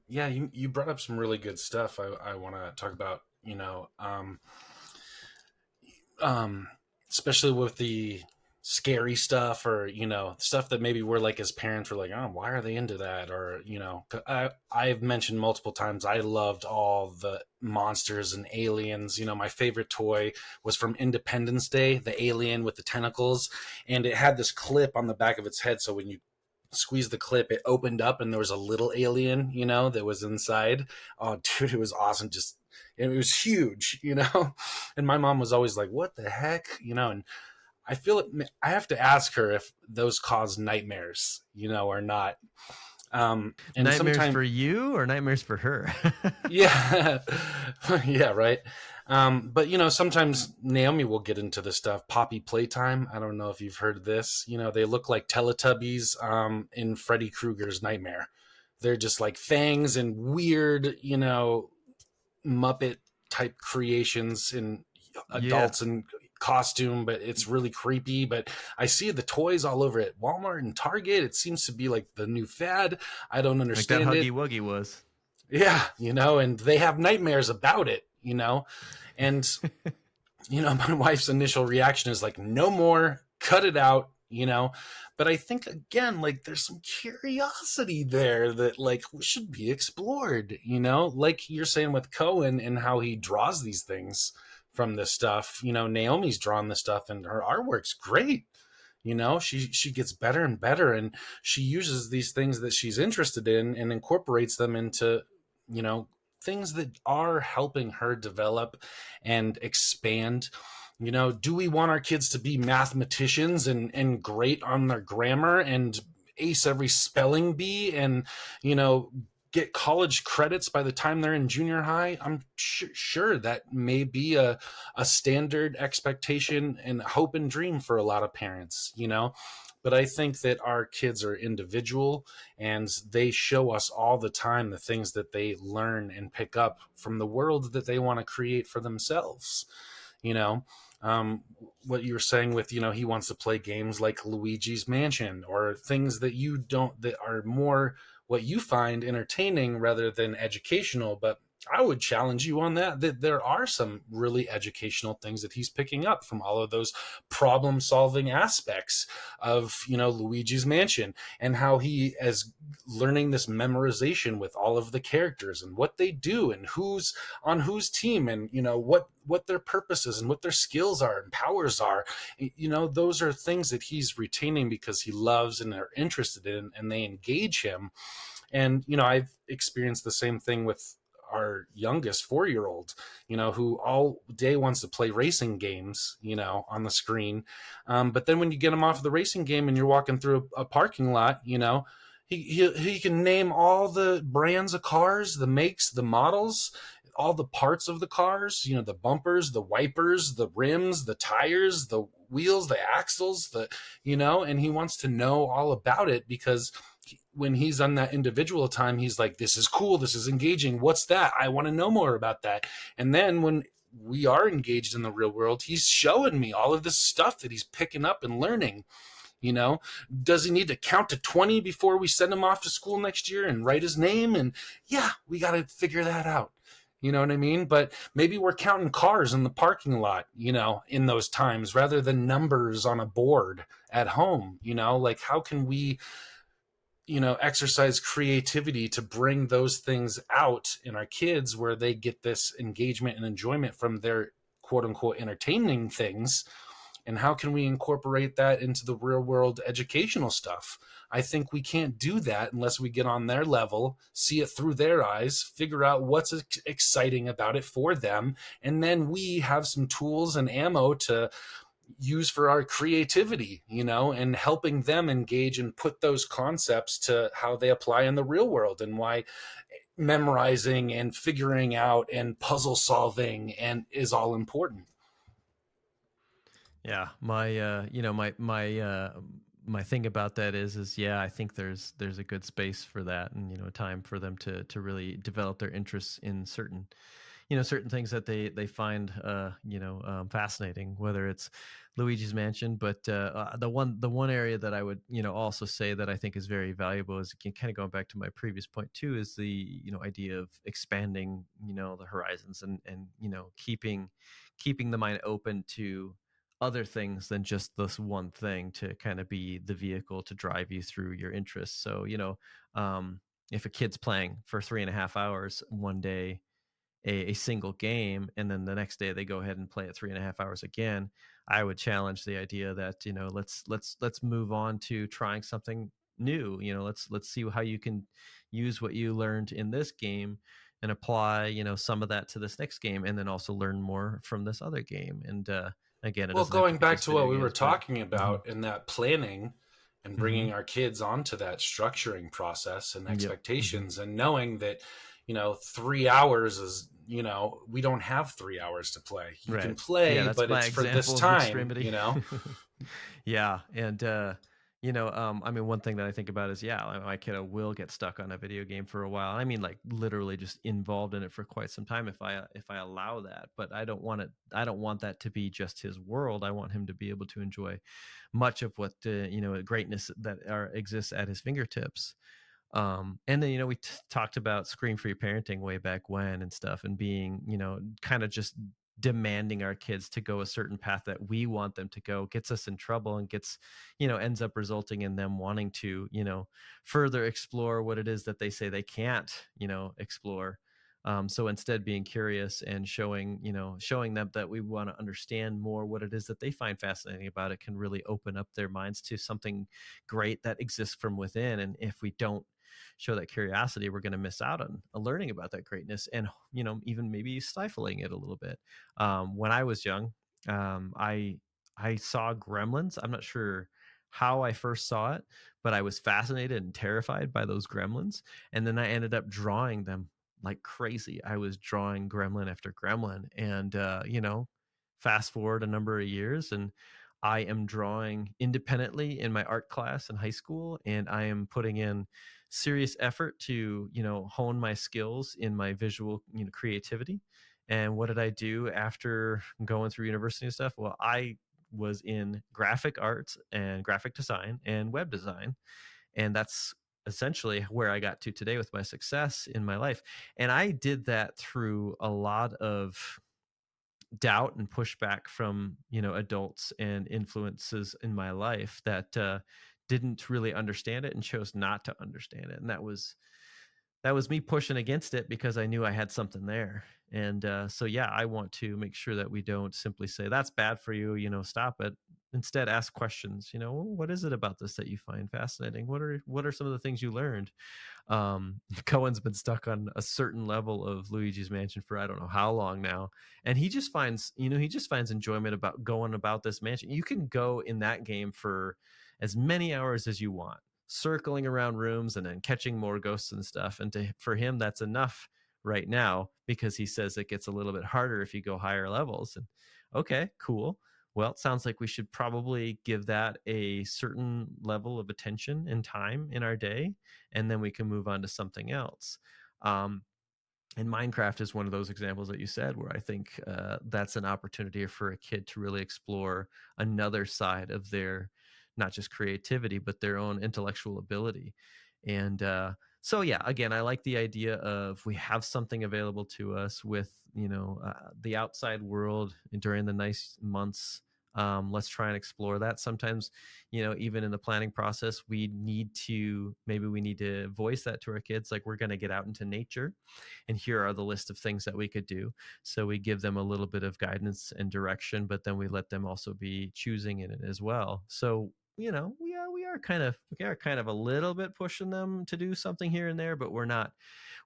Yeah, you brought up some really good stuff. I want to talk about, especially with the scary stuff, or stuff that maybe we're like, as parents, we're like, oh, why are they into that? Or I've mentioned multiple times, I loved all the monsters and aliens. My favorite toy was from Independence Day, the alien with the tentacles, and it had this clip on the back of its head, so when you squeeze the clip, it opened up and there was a little alien, that was inside. Oh, dude, it was awesome. Just, it was huge, and my mom was always like, what the heck, and I feel it, I have to ask her if those cause nightmares, or not. And
Nightmares
sometimes,
for you or nightmares for her?
yeah, yeah, right. But sometimes Naomi will get into this stuff. Poppy Playtime. I don't know if you've heard of this. They look like Teletubbies in Freddy Krueger's Nightmare. They're just like fangs and weird, Muppet type creations in
Yeah.
adults in costume, but it's really creepy. But I see the toys all over at Walmart and Target. It seems to be like the new fad. I don't
Like that
understand it.
Huggy Wuggy was.
Yeah, and they have nightmares about it, and my wife's initial reaction is like, no more, cut it out, but I think, again, like, there's some curiosity there that, like, should be explored, like you're saying with Cohen and how he draws these things from this stuff. Naomi's drawn this stuff and her artwork's great. She gets better and better, and she uses these things that she's interested in and incorporates them into, things that are helping her develop and expand. Do we want our kids to be mathematicians and great on their grammar and ace every spelling bee and, you know, get college credits by the time they're in junior high? I'm sure that may be a standard expectation and hope and dream for a lot of parents. But I think that our kids are individual, and they show us all the time the things that they learn and pick up from the world that they want to create for themselves. You know, um, what you were saying with, he wants to play games like Luigi's Mansion or things that you don't, that are more what you find entertaining rather than educational. But I would challenge you on that there are some really educational things that he's picking up from all of those problem solving aspects of, Luigi's Mansion, and how he is learning this memorization with all of the characters and what they do and who's on whose team, and, what their purposes and what their skills are and powers are. Those are things that he's retaining because he loves and are interested in, and they engage him. And, I've experienced the same thing with our youngest 4-year old, who all day wants to play racing games, on the screen. But then when you get him off of the racing game and you're walking through a parking lot, he can name all the brands of cars, the makes, the models, all the parts of the cars, the bumpers, the wipers, the rims, the tires, the wheels, the axles, and he wants to know all about it because when he's on that individual time, he's like, this is cool, this is engaging, what's that, I want to know more about that. And then when we are engaged in the real world, he's showing me all of this stuff that he's picking up and learning. Does he need to count to 20 before we send him off to school next year and write his name? And yeah, we got to figure that out. You know what I mean? But maybe we're counting cars in the parking lot, in those times rather than numbers on a board at home. Like, how can we, exercise creativity to bring those things out in our kids where they get this engagement and enjoyment from their quote unquote entertaining things? And how can we incorporate that into the real world educational stuff? I think we can't do that unless we get on their level, see it through their eyes, figure out what's exciting about it for them, and then we have some tools and ammo to use for our creativity, and helping them engage and put those concepts to how they apply in the real world, and why memorizing and figuring out and puzzle solving and is all important.
Yeah, my thing about that is yeah, I think there's a good space for that, and time for them to really develop their interests in certain things that they find fascinating, whether it's Luigi's Mansion. But the one area that I would also say that I think is very valuable is, kind of going back to my previous point too, is the idea of expanding the horizons, and keeping the mind open to other things than just this one thing to kind of be the vehicle to drive you through your interests. So if a kid's playing for 3.5 hours one day a single game, and then the next day they go ahead and play it 3.5 hours again, I would challenge the idea that let's move on to trying something new. Let's see how you can use what you learned in this game and apply some of that to this next game, and then also learn more from this other game. And again, it
Well,
doesn't have to
going
be
back
just
to
video
what we were
games, but
talking
mhm,
about in that planning and
mhm,
bringing our kids onto that structuring process and
yep, mhm,
expectations, and knowing that, 3 hours is, we don't have 3 hours to play. You can
right, yeah,
play,
that's
but
my
it's for this
example of extremity.
time.
Yeah, and I mean, one thing that I think about is, yeah, my kiddo will get stuck on a video game for a while. I mean, like literally just involved in it for quite some time if I allow that. But I don't want it. I don't want that to be just his world. I want him to be able to enjoy much of what greatness that exists at his fingertips. And then we talked about screen free parenting way back when and stuff, and being kind of just demanding our kids to go a certain path that we want them to go gets us in trouble, and gets ends up resulting in them wanting to further explore what it is that they say they can't explore. So instead, being curious and showing them that we want to understand more what it is that they find fascinating about it, can really open up their minds to something great that exists from within. And if we don't show that curiosity, we're going to miss out on learning about that greatness, and even maybe stifling it a little bit. When I was young, I saw Gremlins. I'm not sure how I first saw it, but I was fascinated and terrified by those gremlins. And then I ended up drawing them like crazy. I was drawing gremlin after gremlin. And, fast forward a number of years, and I am drawing independently in my art class in high school. And I am putting in serious effort to, hone my skills in my visual, creativity. And what did I do after going through university and stuff? Well, I was in graphic arts and graphic design and web design. And that's essentially where I got to today with my success in my life. And I did that through a lot of doubt and pushback from, adults and influences in my life that didn't really understand it and chose not to understand it. And that was me pushing against it because I knew I had something there. And so, yeah, I want to make sure that we don't simply say that's bad for you, stop it. Instead, ask questions. "Well, what is it about this that you find fascinating? What are some of the things you learned?" Cohen's been stuck on a certain level of Luigi's Mansion for I don't know how long now, and he just finds enjoyment about going about this mansion. You can go in that game for as many hours as you want, circling around rooms and then catching more ghosts and stuff. And for him, that's enough right now because he says it gets a little bit harder if you go higher levels. And okay, cool. Well, it sounds like we should probably give that a certain level of attention and time in our day, and then we can move on to something else. Um, and Minecraft is one of those examples that you said where I think that's an opportunity for a kid to really explore another side of their not just creativity but their own intellectual ability. And so yeah, again, I like the idea of we have something available to us with the outside world during the nice months. Let's try and explore that. Sometimes, even in the planning process, we need to voice that to our kids, like we're going to get out into nature and here are the list of things that we could do. So we give them a little bit of guidance and direction, but then we let them also be choosing in it as well. So we are kind of a little bit pushing them to do something here and there, but we're not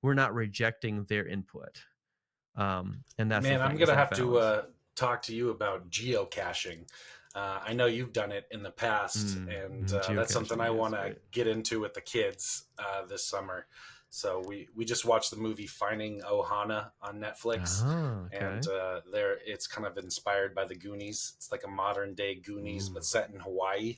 rejecting their input. And that's the
Man, I'm
thing, is
gonna
that
have to
balance.
talk to you about geocaching. I know you've done it in the past, and that's something
Geocaching,
I
yes,
want to
great.
get into with the kids this summer. So we just watched the movie Finding Ohana on Netflix,
Oh,
and
okay.
there it's kind of inspired by the Goonies. It's like a modern day Goonies,
Ooh.
but set in Hawaii.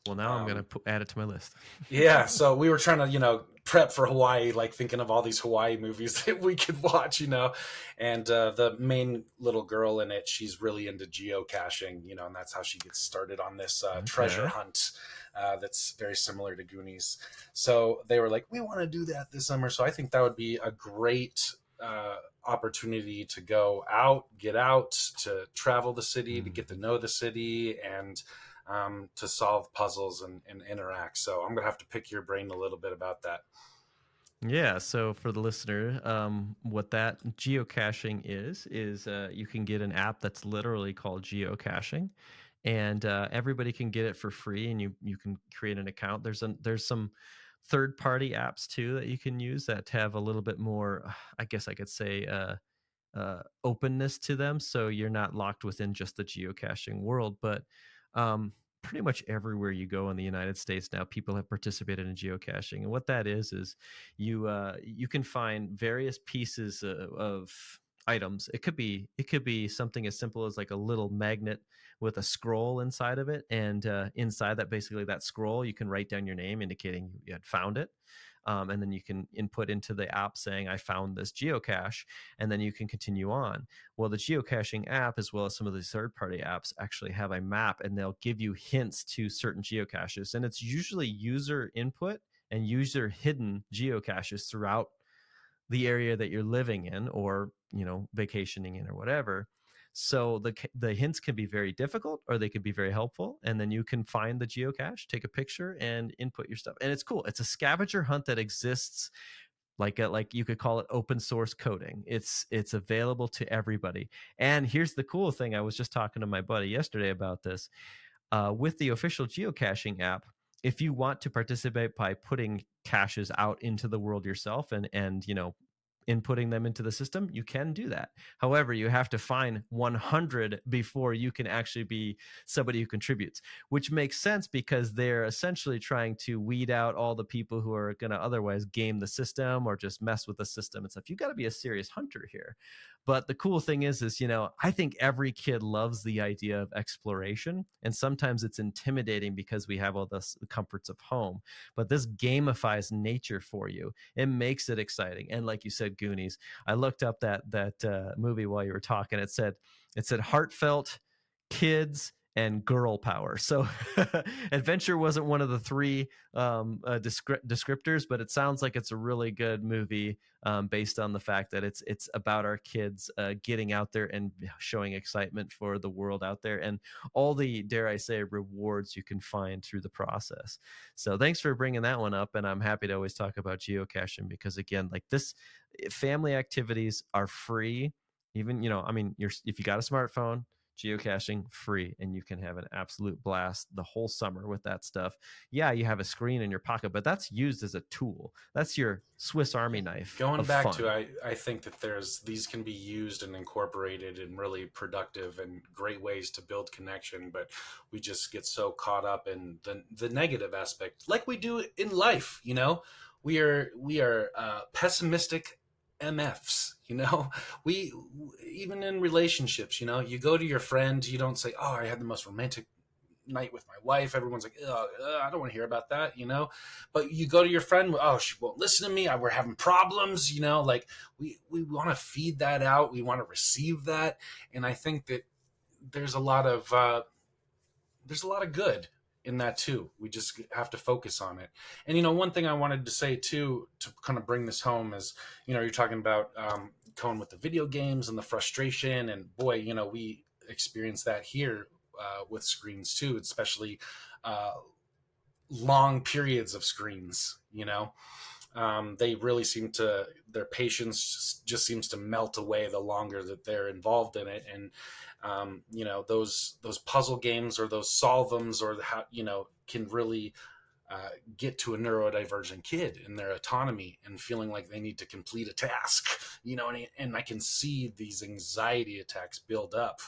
Well, now I'm gonna
Um,
add it to my list.
yeah, so we were trying to, prep for Hawaii, like thinking of all these Hawaii movies that we could watch, and the main little girl in it, she's really into geocaching, and that's how she gets started on this treasure
Okay.
hunt that's very similar to Goonies. So they were like, we want to do that this summer. So I think that would be a great opportunity to go out, get out, to travel the city, to get to
Mhm.
know the city, and to solve puzzles and interact. So I'm gonna have to pick your brain a little bit about that.
Yeah, so for the listener, what that geocaching is you can get an app that's literally called geocaching, and everybody can get it for free, and you can create an account. There's some third party apps too that you can use that have a little bit more, I guess I could say, openness to them, so you're not locked within just the geocaching world. But pretty much everywhere you go in the United States now, people have participated in geocaching, and what that is you can find various pieces of items. It could be something as simple as like a little magnet with a scroll inside of it, and inside that, basically that scroll, you can write down your name indicating you had found it. And then you can input into the app saying I found this geocache, and then you can continue on. Well, the geocaching app, as well as some of these third party apps, actually have a map, and they'll give you hints to certain geocaches. And it's usually user input and user hidden geocaches throughout the area that you're living in, or vacationing in, or whatever. So the hints can be very difficult, or they could be very helpful, and then you can find the geocache, take a picture, and input your stuff. And it's cool. It's a scavenger hunt that exists, like you could call it open source coding. It's available to everybody. And here's the cool thing: I was just talking to my buddy yesterday about this. With the official geocaching app, if you want to participate by putting caches out into the world yourself and inputting them into the system, you can do that. However, you have to find 100 before you can actually be somebody who contributes, which makes sense because they're essentially trying to weed out all the people who are going to otherwise game the system or just mess with the system and stuff. You got to be a serious hunter here. But the cool thing is, I think every kid loves the idea of exploration. And sometimes it's intimidating because we have all the comforts of home. But this gamifies nature for you. It makes it exciting. And like you said, Goonies, I looked up that movie while you were talking. It said heartfelt, kids, and girl power. So adventure wasn't one of the three descriptors, but it sounds like it's a really good movie based on the fact that it's about our kids getting out there and showing excitement for the world out there and all the, dare I say, rewards you can find through the process. So thanks for bringing that one up, and I'm happy to always talk about geocaching because, again, like this, family activities are free. Even, if you got a smartphone, geocaching free, and you can have an absolute blast the whole summer with that stuff. Yeah, you have a screen in your pocket, but that's used as a tool. That's your Swiss Army knife.
Going
of
back
fun.
to, I think that these can be used and incorporated in really productive and great ways to build connection, but we just get so caught up in the negative aspect, like we do in life. We are pessimistic MFs. We even in relationships. You go to your friend, you don't say, "Oh, I had the most romantic night with my wife." Everyone's like, I don't want to hear about that. But you go to your friend, oh, she won't listen to me, we're having problems. Like we want to feed that out, we want to receive that. And I think that there's a lot of good in that too. We just have to focus on it. And one thing I wanted to say too, to kind of bring this home, is you're talking about Cohen with the video games and the frustration, and boy, we experience that here with screens too, especially long periods of screens. They really their patience just seems to melt away the longer that they're involved in it. And those puzzle games or those solvums or how can really get to a neurodivergent kid in their autonomy and feeling like they need to complete a task. And I can see these anxiety attacks build up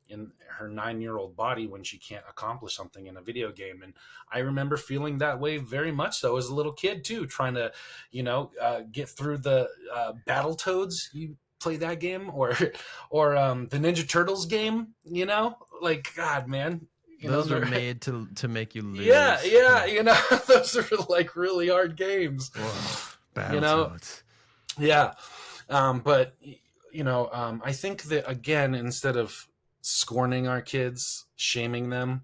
in her 9-year-old body when she can't accomplish something in a video game. And I remember feeling that way very much so as a little kid too, trying to get through the Battletoads. You play that game, or the Ninja Turtles game? Like, God, man,
those are made to make you lose.
Yeah. Those are like really hard games.
Battletoads.
Yeah. But I think that, again, instead of scorning our kids, shaming them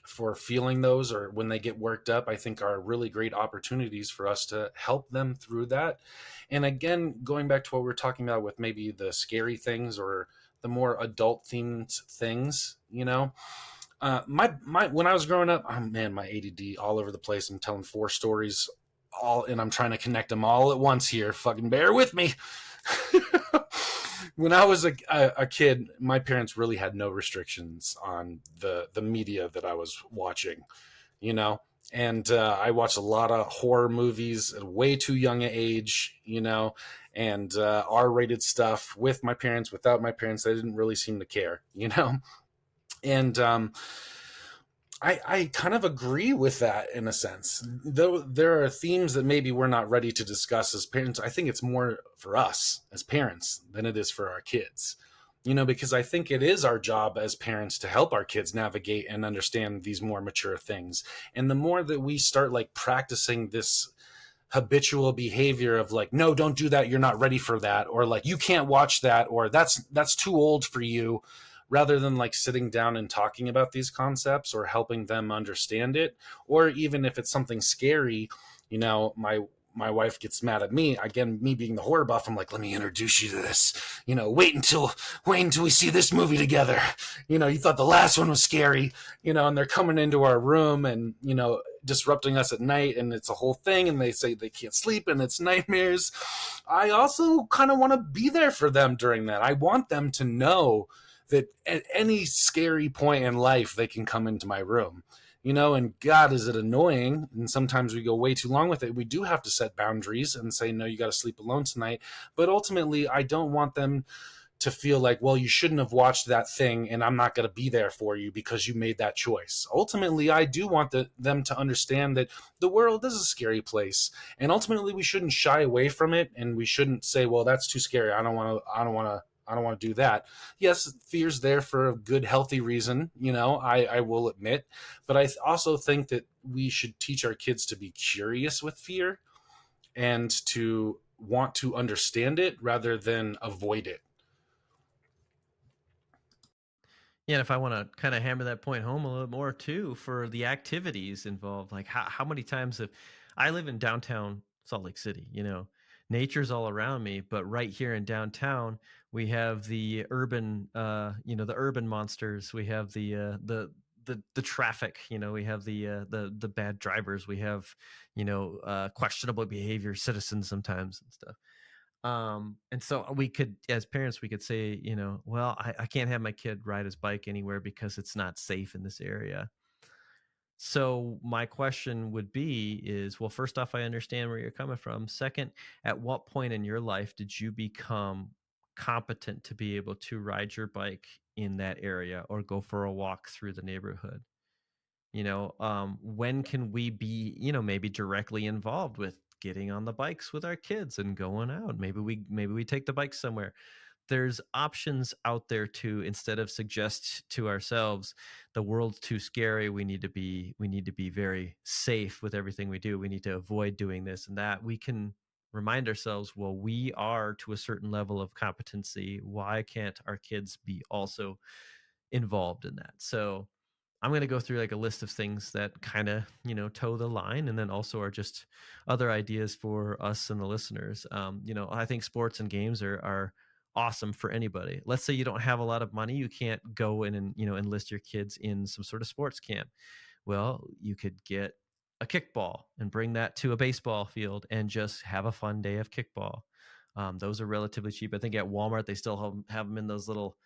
for feeling those or when they get worked up, I think are really great opportunities for us to help them through that. And again, going back to what we were talking about with maybe the scary things or the more adult themed things, my when I was growing up, oh man, my ADD all over the place. I'm telling 4 stories and I'm trying to connect them all at once here. Fucking bear with me. When I was a kid, my parents really had no restrictions on the media that I was watching, and I watched a lot of horror movies at a way too young an age, and R-rated stuff with my parents, without my parents. They didn't really seem to care, and I kind of agree with that in a sense. Though there are themes that maybe we're not ready to discuss as parents, I think it's more for us as parents than it is for our kids. Because I think it is our job as parents to help our kids navigate and understand these more mature things. And the more that we start like practicing this habitual behavior of like, no, don't do that, you're not ready for that, or like, you can't watch that, or that's too old for you, rather than like sitting down and talking about these concepts or helping them understand it. Or even if it's something scary, my wife gets mad at me. Again, me being the horror buff, I'm like, let me introduce you to this. Wait until we see this movie together. You thought the last one was scary, and they're coming into our room and, disrupting us at night, and it's a whole thing, and they say they can't sleep and it's nightmares. I also kind of want to be there for them during that. I want them to know that at any scary point in life, they can come into my room. And God, is it annoying? And sometimes we go way too long with it. We do have to set boundaries and say, no, you got to sleep alone tonight. But ultimately, I don't want them to feel like, well, you shouldn't have watched that thing and I'm not going to be there for you because you made that choice. Ultimately, I do want them to understand that the world is a scary place. And ultimately, we shouldn't shy away from it. And we shouldn't say, well, that's too scary. I don't want to do that. Yes, fear's there for a good, healthy reason, I will admit. But I also think that we should teach our kids to be curious with fear and to want to understand it rather than avoid it.
Yeah, and if I want to kind of hammer that point home a little more too, for the activities involved, like how many times have I live in downtown Salt Lake City, nature's all around me, but right here in downtown, we have the urban, the urban monsters. We have the traffic, we have the bad drivers. We have, questionable behavior citizens sometimes and stuff. And so we could, as parents, we could say, well, I can't have my kid ride his bike anywhere because it's not safe in this area. So my question would be is, well, first off, I understand where you're coming from. Second, at what point in your life did you become competent to be able to ride your bike in that area or go for a walk through the neighborhood? When can we be, maybe directly involved with getting on the bikes with our kids and going out? Maybe we take the bike somewhere. There's options out there to, instead of suggest to ourselves the world's too scary, we need to be very safe with everything we do. We need to avoid doing this and that. We can remind ourselves, well, we are to a certain level of competency. Why can't our kids be also involved in that? So I'm going to go through like a list of things that kind of, toe the line, and then also are just other ideas for us and the listeners. I think sports and games are awesome for anybody. Let's say you don't have a lot of money, you can't go in and, enlist your kids in some sort of sports camp. Well, you could get a kickball and bring that to a baseball field and just have a fun day of kickball. Those are relatively cheap. I think at Walmart they still have them in those little,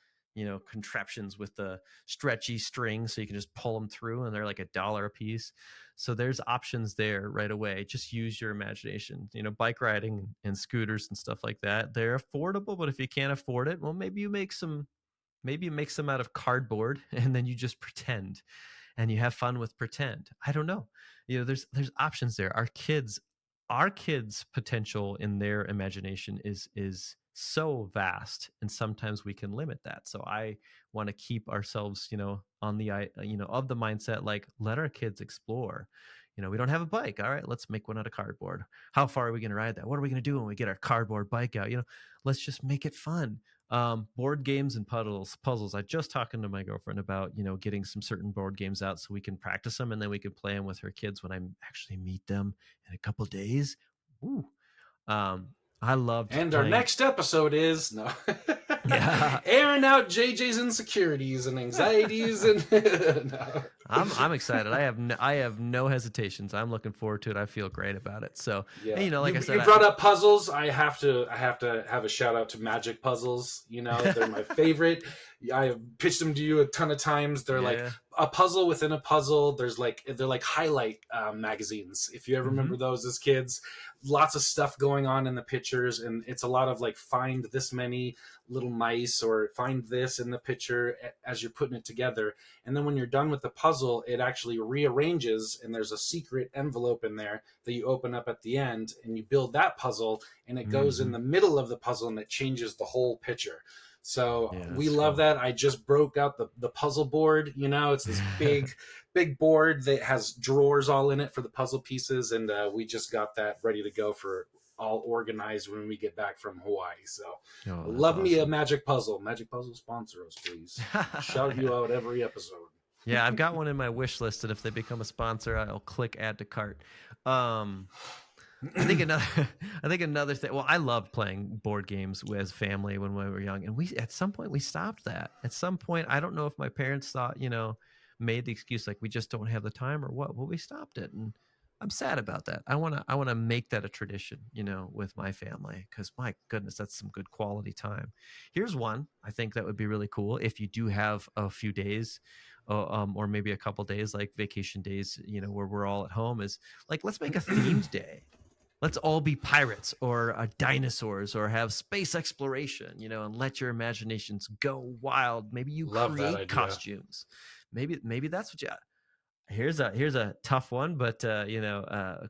contraptions with the stretchy string, so you can just pull them through, and they're like $1 a piece. So there's options there right away. Just use your imagination. Bike riding and scooters and stuff like that. They're affordable, but if you can't afford it, well, maybe you make some out of cardboard and then you just pretend and you have fun with pretend. I don't know. There's options there. Our kids potential in their imagination is so vast, and sometimes we can limit that. So I want to keep ourselves, on of the mindset, like, let our kids explore. We don't have a bike. All right, let's make one out of cardboard. How far are we going to ride that? What are we going to do when we get our cardboard bike out? Let's just make it fun. Board games and puzzles. I just talking to my girlfriend about, getting some certain board games out so we can practice them, and then we can play them with her kids when I actually meet them in a couple days. Ooh. I loved
And our
playing.
next episode is no
Yeah.
airing out JJ's insecurities and anxieties and no.
I'm excited. I have no hesitations. I'm looking forward to it. I feel great about it. So, and,
Yeah,
like I
you
said,
brought up puzzles. I have to have a shout out to Magic Puzzles. They're my favorite. I have pitched them to you a ton of times. They're like
yeah.
a puzzle within a puzzle. They're like highlight magazines. If you ever remember
Hmm.
those as kids, lots of stuff going on in the pictures, and it's a lot of like find this many little mice or find this in the picture as you're putting it together. And then when you're done with the puzzle, it actually rearranges, and there's a secret envelope in there that you open up at the end, and you build that puzzle, and it goes in
Hmm.
the middle of the puzzle, and it changes the whole picture. So
Yeah,
we
that's
love
cool.
that. I just broke out the puzzle board. It's this big board that has drawers all in it for the puzzle pieces, and we just got that ready to go for all organized when we get back from Hawaii. So
Oh, that's
love me a
awesome.
Magic Puzzle. Magic Puzzle sponsor us, please. Shout you
Yeah.
out every episode.
Yeah, I've got one in my wish list, and if they become a sponsor, I'll click add to cart. Um, I think another I think another thing. Well, I loved playing board games as family when we were young, and we at some point we stopped that. At some point, I don't know if my parents thought, made the excuse like we just don't have the time or what, but we stopped it, and I'm sad about that. I wanna make that a tradition, with my family, because my goodness, that's some good quality time. Here's one I think that would be really cool if you do have a few days. or maybe a couple days, like vacation days, where we're all at home, is like, let's make a themed day. Let's all be pirates or dinosaurs or have space exploration, and let your imaginations go wild. Maybe you
Love that
create
idea.
costumes. Maybe that's what you. Here's a tough one, but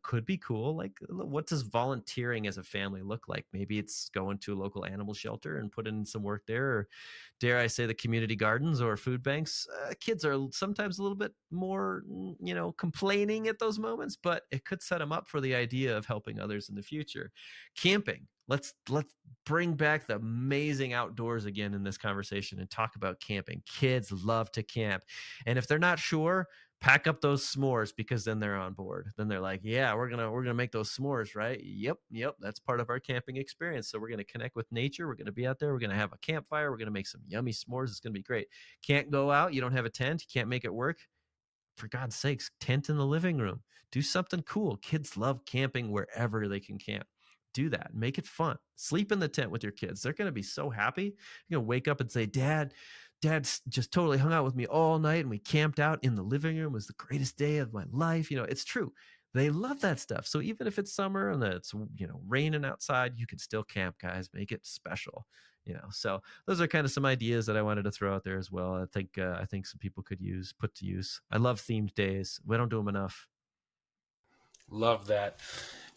could be cool. Like, what does volunteering as a family look like? Maybe it's going to a local animal shelter and putting in some work there, or dare I say, the community gardens or food banks. Kids are sometimes a little bit more, complaining at those moments, but it could set them up for the idea of helping others in the future. Camping. Let's bring back the amazing outdoors again in this conversation and talk about camping. Kids love to camp, and if they're not sure, pack up those s'mores, because then they're on board. Then they're like, yeah, we're gonna make those s'mores, right? Yep, that's part of our camping experience. So we're gonna connect with nature. We're gonna be out there. We're gonna have a campfire. We're gonna make some yummy s'mores. It's gonna be great. Can't go out. You don't have a tent. You can't make it work. For God's sakes, tent in the living room. Do something cool. Kids love camping wherever they can camp. Do that. Make it fun. Sleep in the tent with your kids. They're going to be so happy. You're going to wake up and say, Dad's just totally hung out with me all night, and we camped out in the living room. It was the greatest day of my life. It's true. They love that stuff. So even if it's summer and it's, raining outside, you can still camp, guys. Make it special. So those are kind of some ideas that I wanted to throw out there as well. I think some people could put to use. I love themed days. We don't do them enough.
Love that.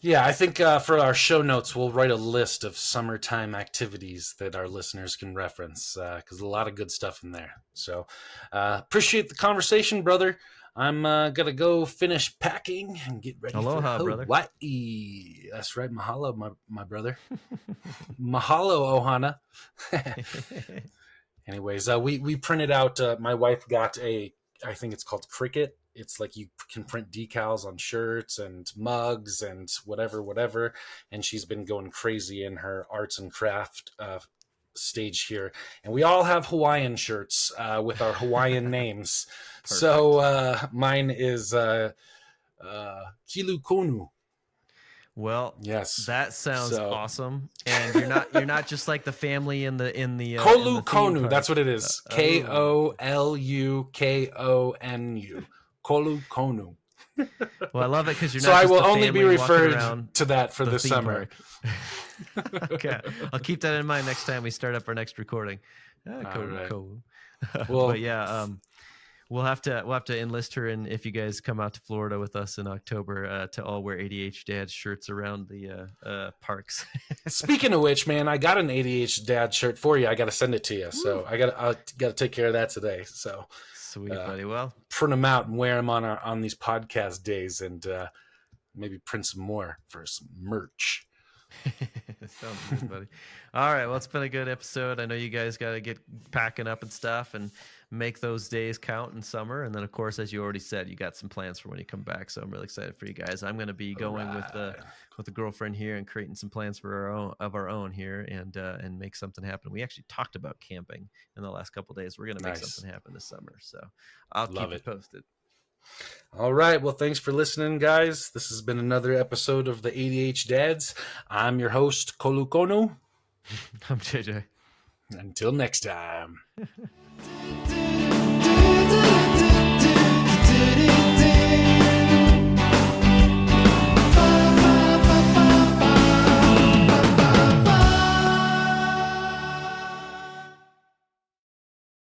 Yeah, I think for our show notes, we'll write a list of summertime activities that our listeners can reference, because a lot of good stuff in there. So appreciate the conversation, brother. I'm going to go finish packing and get ready
Aloha,
for
brother.
Hawaii. That's right. Mahalo, my brother. Mahalo, Ohana. Anyways, we printed out, my wife got I think it's called Cricket. It's like you can print decals on shirts and mugs and whatever. And she's been going crazy in her arts and craft stage here. And we all have Hawaiian shirts with our Hawaiian names. So mine is Kilu Konu.
Well,
Yes.
that sounds awesome. And you're not just like the family in the
Kolu Konu. That's what it is. Kolukonu. Kolu Konu.
Well, I love it because you're not.
So
just
I will
the
only be
family walking
referred
around
to that for
the
this
theme
summer.
park. Okay, I'll keep that in mind next time we start up our next recording. Cool.
Well,
but yeah, we'll have to enlist her in, if you guys come out to Florida with us in October, to all wear ADHD Dad shirts around the parks.
Speaking of which, man, I got an ADHD Dad shirt for you. I got to send it to you. So I got to take care of that today. So
sweet, buddy. Well,
print them out and wear them on these podcast days, and maybe print some more for some merch.
Sounds good, buddy. All right, well, it's been a good episode. I know you guys got to get packing up and stuff and make those days count in summer. And then, of course, as you already said, you got some plans for when you come back. So I'm really excited for you guys. I'm going to be going with the girlfriend here and creating some plans for our own here, and make something happen. We actually talked about camping in the last couple of days. We're going to make something happen this summer. So I'll keep you posted.
All right. Well, thanks for listening, guys. This has been another episode of the ADHD Dads. I'm your host, Kolukono.
I'm JJ.
Until next time.